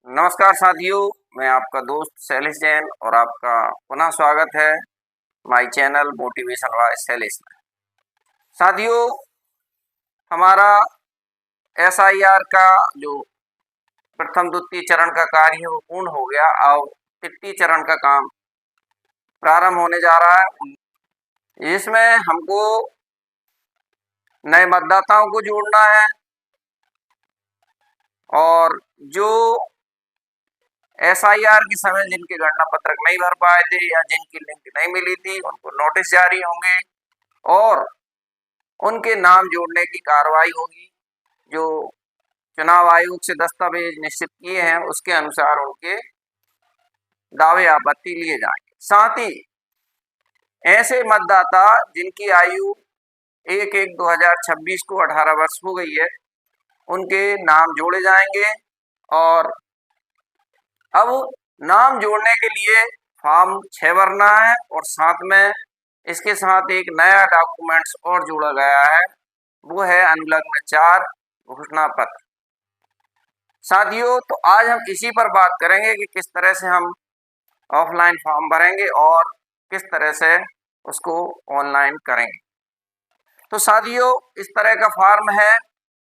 नमस्कार साथियों, मैं आपका दोस्त शैलेश जैन और आपका पुनः स्वागत है my channel motivation by Shailesh में। साथियों, हमारा एसआईआर का जो प्रथम द्वितीय चरण का कार्य है वो पूर्ण हो गया। अब तृतीय चरण का काम प्रारंभ होने जा रहा है। इसमें हमको नए मतदाताओं को जोड़ना है और जो एसआईआर के समय जिनके गणना पत्रक नहीं भर पाए थे या जिनकी लिंक नहीं मिली थी उनको नोटिस जारी होंगे और उनके नाम जोड़ने की कार्रवाई होगी। जो चुनाव आयोग से दस्तावेज निश्चित किए हैं उसके अनुसार उनके दावे आपत्ति लिए जाएंगे। साथ ही ऐसे मतदाता जिनकी आयु 1/1/2026 को 18 वर्ष हो गई है उनके नाम जोड़े जाएंगे। और अब नाम जोड़ने के लिए फॉर्म 6 भरना है और साथ में इसके साथ एक नया डॉक्यूमेंट्स और जोड़ा गया है, वो है अनुलग्न 4 घोषणा पत्र। साथियों, तो आज हम इसी पर बात करेंगे कि किस तरह से हम ऑफलाइन फॉर्म भरेंगे और किस तरह से उसको ऑनलाइन करेंगे। तो साथियों, इस तरह का फॉर्म है।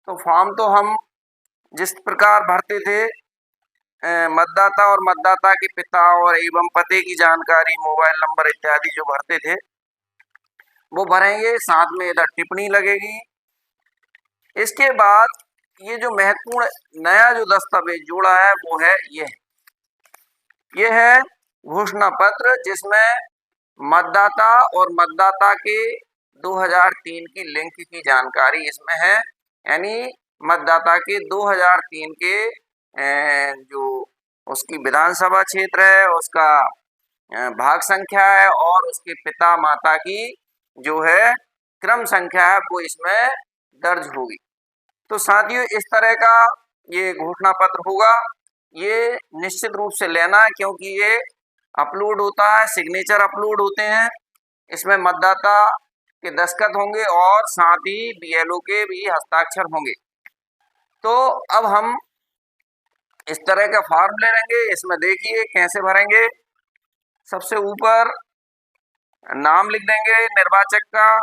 तो फॉर्म तो हम जिस प्रकार भरते थे, मतदाता और मतदाता के पिता और एवं पते की जानकारी, मोबाइल नंबर इत्यादि जो भरते थे वो भरेंगे। साथ में इधर टिप्पणी लगेगी। इसके बाद ये जो महत्वपूर्ण नया जो दस्तावेज जोड़ा है वो है ये है घोषणा पत्र, जिसमें मतदाता और मतदाता के 2003 की लिंक की जानकारी इसमें है। यानी मतदाता के 2003 के जो उसकी विधानसभा क्षेत्र है, उसका भाग संख्या है और उसके पिता माता की जो है क्रम संख्या है वो इसमें दर्ज होगी। तो साथियों, इस तरह का ये घोषणा पत्र होगा। ये निश्चित रूप से लेना है क्योंकि ये अपलोड होता है, सिग्नेचर अपलोड होते हैं, इसमें मतदाता के दस्तखत होंगे और साथ ही बीएलओ के भी हस्ताक्षर होंगे। तो अब हम इस तरह का फॉर्म ले लेंगे। इसमें देखिए कैसे भरेंगे। सबसे ऊपर नाम लिख देंगे निर्वाचक का,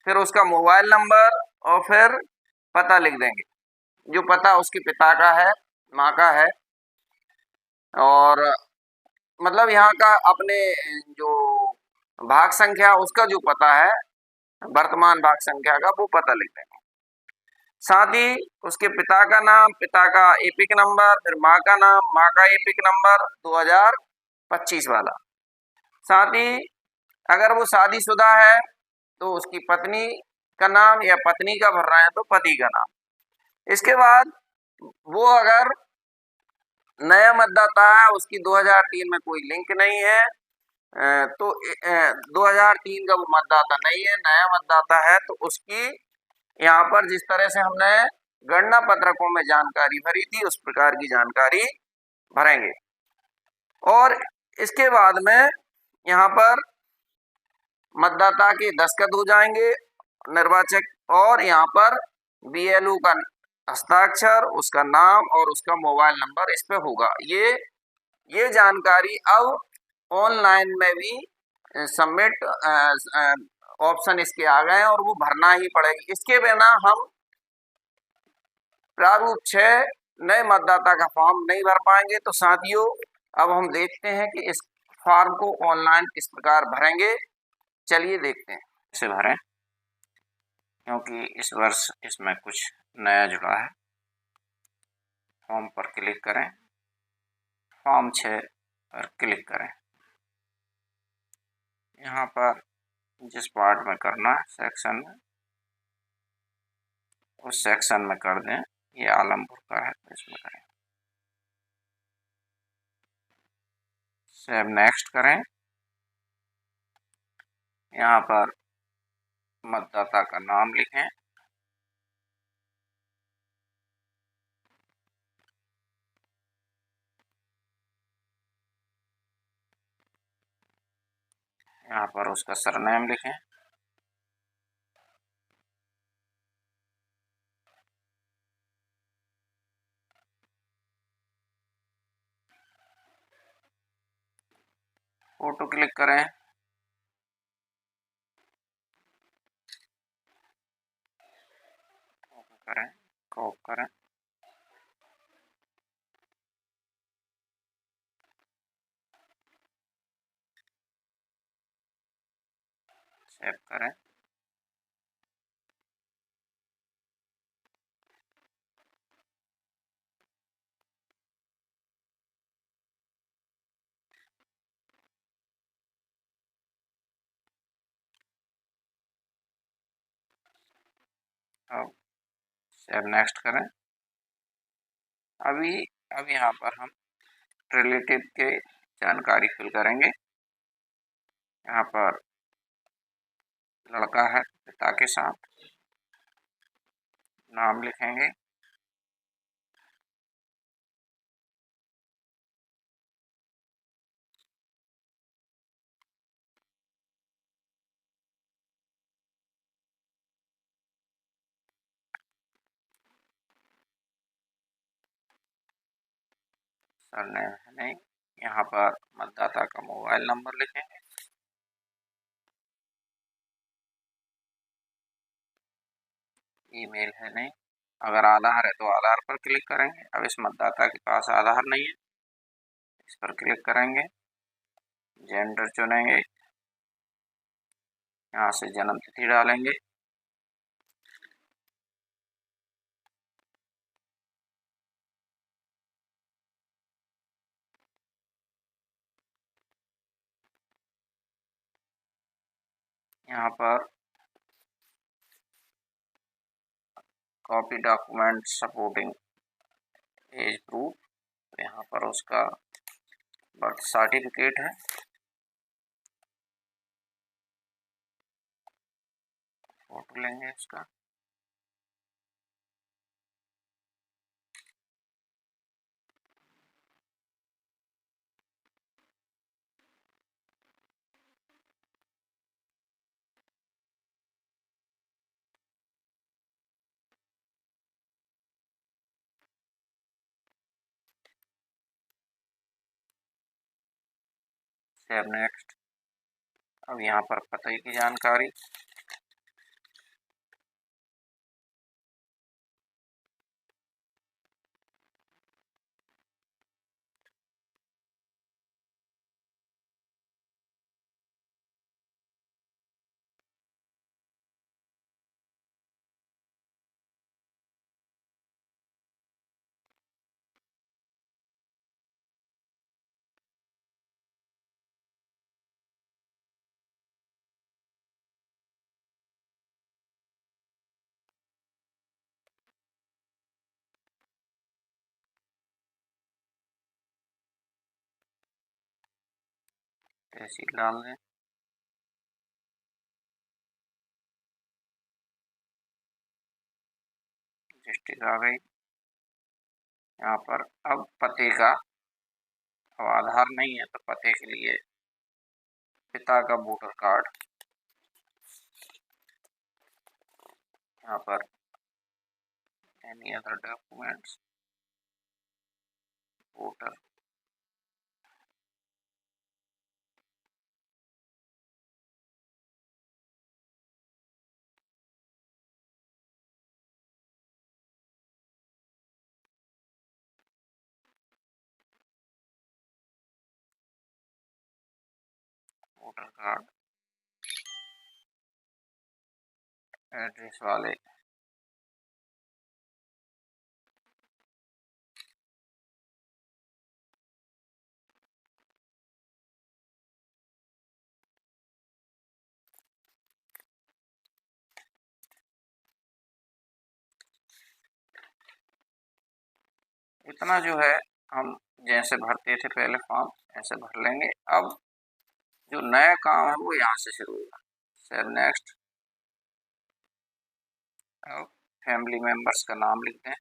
फिर उसका मोबाइल नंबर और फिर पता लिख देंगे। जो पता उसके पिता का है, माँ का है, और मतलब यहाँ का अपने जो भाग संख्या उसका जो पता है, वर्तमान भाग संख्या का वो पता लिख देंगे। साथ ही उसके पिता का नाम, पिता का एपिक नंबर, फिर माँ का नाम, माँ का एपिक नंबर 2025 वाला। साथ ही अगर वो शादीशुदा है तो उसकी पत्नी का नाम, या पत्नी का भर रहे हैं तो पति का नाम। इसके बाद वो अगर नया मतदाता है, उसकी 2003 में कोई लिंक नहीं है, तो 2003 का वो मतदाता नहीं है, नया मतदाता है, तो उसकी यहाँ पर जिस तरह से हमने गणना पत्रकों में जानकारी भरी थी उस प्रकार की जानकारी भरेंगे। और इसके बाद में यहाँ पर मतदाता के दस्तखत हो जाएंगे निर्वाचक, और यहाँ पर बीएलओ का हस्ताक्षर, उसका नाम और उसका मोबाइल नंबर इस पे होगा। ये जानकारी अब ऑनलाइन में भी सबमिट ऑप्शन इसके आ गए हैं और वो भरना ही पड़ेगी। इसके बिना हम प्रारूप 6 नए मतदाता का फॉर्म नहीं भर पाएंगे। तो साथियों, अब हम देखते हैं कि इस फॉर्म को ऑनलाइन किस प्रकार भरेंगे। चलिए देखते हैं कैसे भरें, क्योंकि इस वर्ष इसमें कुछ नया जुड़ा है। फॉर्म पर क्लिक करें, फॉर्म 6 पर क्लिक करें। यहाँ पर जिस पार्ट में करना है सेक्शन में, उस सेक्शन में कर दें। ये आलमपुर का है तो इसमें करें। सेव नेक्स्ट करें। यहाँ पर मतदाता का नाम लिखें, यहाँ पर उसका सरनेम लिखें, फोटो क्लिक करें, क्रॉप करें, सेव करें। अब सेव नेक्स्ट करें। अभी अब यहाँ पर हम रिलेटिव के जानकारी फिल करेंगे। यहाँ पर लड़का है, पिता के साथ नाम लिखेंगे। सरनेम है नहीं, यहाँ पर मतदाता का मोबाइल नंबर लिखेंगे। ईमेल है नहीं, अगर आधार है तो आधार पर क्लिक करेंगे। अब इस मतदाता के पास आधार नहीं है, इस पर क्लिक करेंगे। जेंडर चुनेंगे, यहाँ से जन्म तिथि डालेंगे। यहाँ पर copy document supporting age proof, यहाँ पर उसका बर्थ सर्टिफिकेट है। फोटो लेंगे इसका। Save next. अब यहाँ पर पते की जानकारी, तहसील डाल दें। डिस्ट्रिक्ट आ गई। यहाँ पर अब पते का, अब आधार नहीं है तो पते के लिए पिता का वोटर कार्ड, यहाँ पर any other documents, voter, voter card, address वाले इतना जो है हम जैसे भरते थे पहले फॉर्म ऐसे भर लेंगे। अब जो नया काम है वो यहाँ से शुरू होगा। Save next. अब फैमिली मेंबर्स का नाम लिख दें।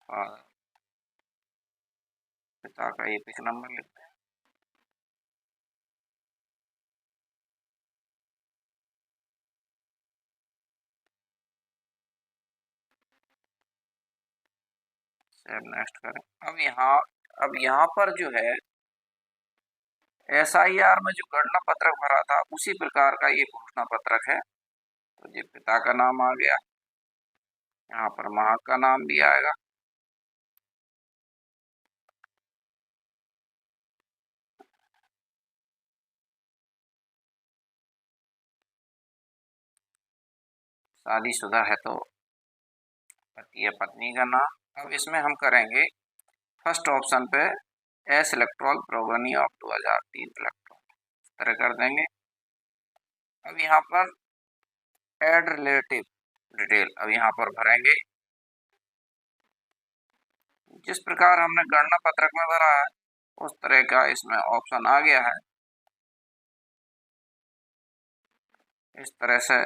और पिता का एपिक नंबर लिख दें। सेव नेक्स्ट करें। अब यहाँ पर जो है SIR में जो गणना पत्रक भरा था उसी प्रकार का ये घोषणा पत्रक है। तो ये पिता का नाम आ गया, यहाँ पर माँ का नाम भी आएगा। शादीशुदा है तो पति या पत्नी का नाम। अब इसमें हम करेंगे फर्स्ट ऑप्शन पे एस इलेक्ट्रॉल प्रोगनी ऑफ 2003 इलेक्ट्रॉल, इस तरह कर देंगे। अब यहाँ पर एड रिलेटिव डिटेल, अब यहाँ पर भरेंगे जिस प्रकार हमने गणना पत्रक में भरा है उस तरह का इसमें ऑप्शन आ गया है। इस तरह से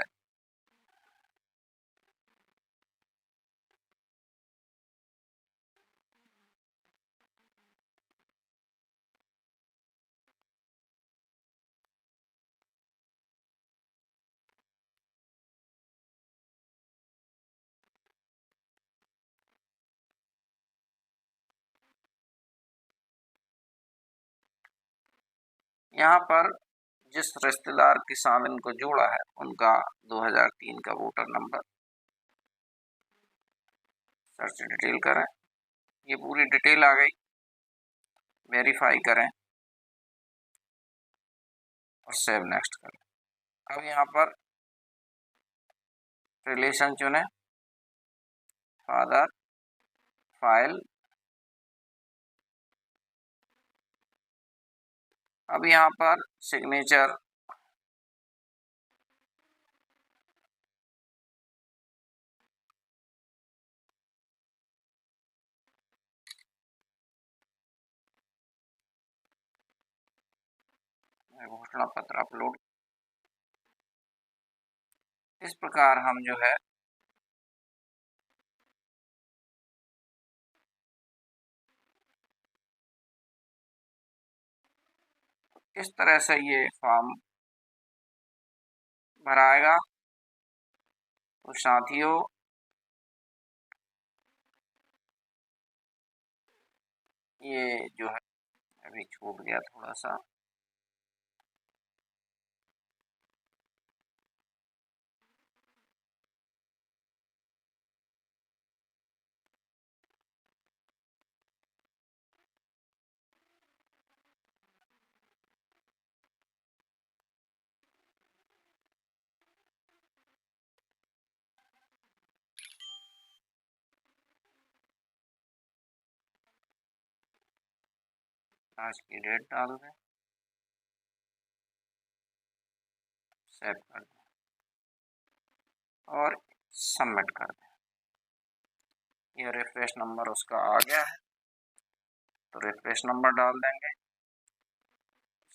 यहाँ पर जिस रिश्तेदार की शामिल को जोड़ा है उनका 2003 का वोटर नंबर, सर्च डिटेल करें, ये पूरी डिटेल आ गई। वेरीफाई करें और सेव नेक्स्ट करें। अब यहाँ पर रिलेशन चुने, फादर, फाइल। अब यहाँ पर सिग्नेचर, घोषणा पत्र अपलोड। इस प्रकार हम जो है इस तरह से ये फॉर्म भराएगा। तो साथियों ये जो है अभी छूट गया थोड़ा सा, आज की डेट डाल दें, सेव कर दें और सबमिट कर दें। ये रिफ्रेश नंबर उसका आ गया है तो रिफ्रेश नंबर डाल देंगे।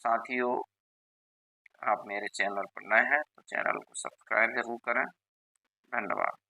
साथियों आप मेरे चैनल पर नए हैं तो चैनल को सब्सक्राइब जरूर करें। धन्यवाद।